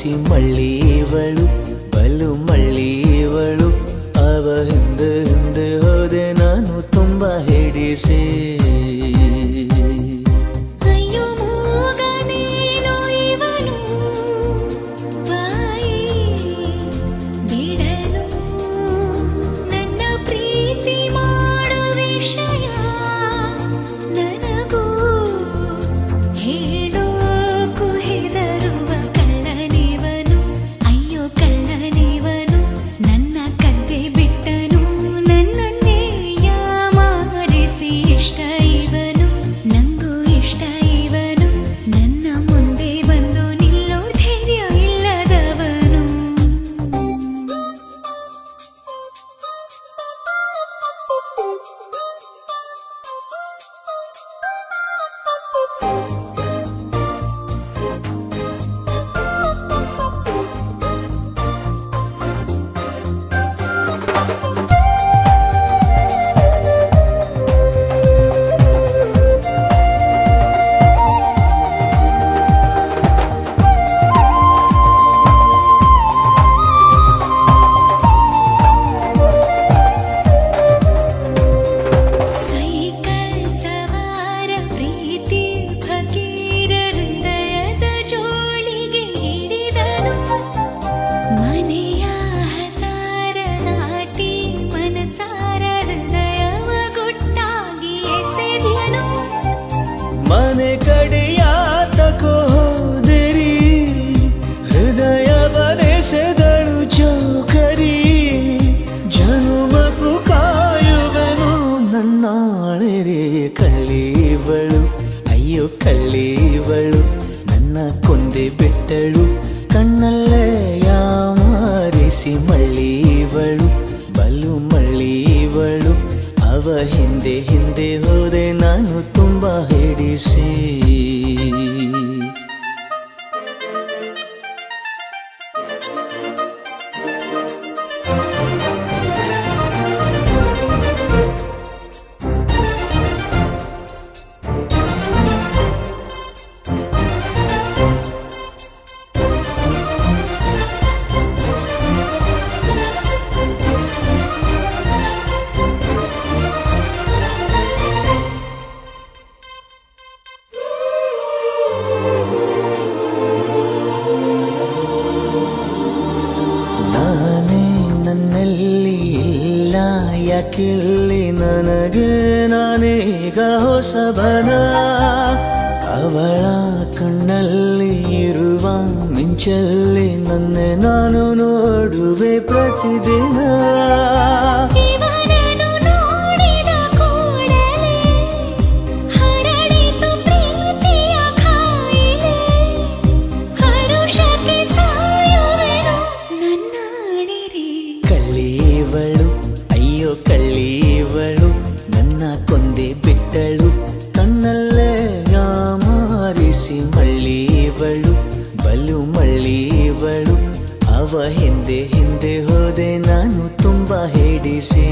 ಆರಿಸಿ ಮಳ್ಳಿವಳು ಬಲು ಮಳ್ಳಿವಳು ಅವ ಹಿಂದೆ ಹಿಂದೆ ಹೋದೆ ನಾನು ತುಂಬ ಹಿಡಿಸಿ ಮನೆ ಕಡೆಯಾತಕೋ ಹೋದಿರಿ ಹೃದಯವ ದೇಶದಳು ಚೌಕರಿ ಜನುಮಕು ಕಾಯುವನು ನನ್ನಾಳೆರೆ ಕಳ್ಳಿವಳು ಅಯ್ಯೋ ಕಳ್ಳಿವಳು ನನ್ನ ಕೊಂದೆ ಬಿಟ್ಟಳು ಕಣ್ಣಲ್ಲೇ ಯಾಮಾರಿಸಿ ಮಳ್ಳಿವಳು ಬಲು ಮಳ್ಳಿವಳು ಅವ ಹಿಂದೆ ಹಿಂದೆ ಹೋದೆ ನಾನು ತುಂಬ ಹಿಡಿಸಿ ಯಾಕಿಲ್ಲಿ ನನಗೆ ನಾನೀಗ ಹೊಸಬನ ಅವಳ ಕಣ್ಣಲ್ಲಿ ಇರುವ ಮಿಂಚಲ್ಲಿ ನನ್ನೆ ನಾನು ನೋಡುವೆ ಪ್ರತಿದಿನ ಕಳ್ಳಿವಳು ಅಯ್ಯೋ ಕಳ್ಳಿವಳು ನನ್ನ ಕೊಂದೆ ಬಿಟ್ಟಳು ಕಣ್ಣಲ್ಲೇ ಯಾಮಾರಿಸಿ ಮಳ್ಳಿವಳು ಬಲು ಮಳ್ಳಿವಳು ಅವ ಹಿಂದೆ ಹಿಂದೆ ಹೋದೆ ನಾನು ತುಂಬ ಹಿಡಿಸಿ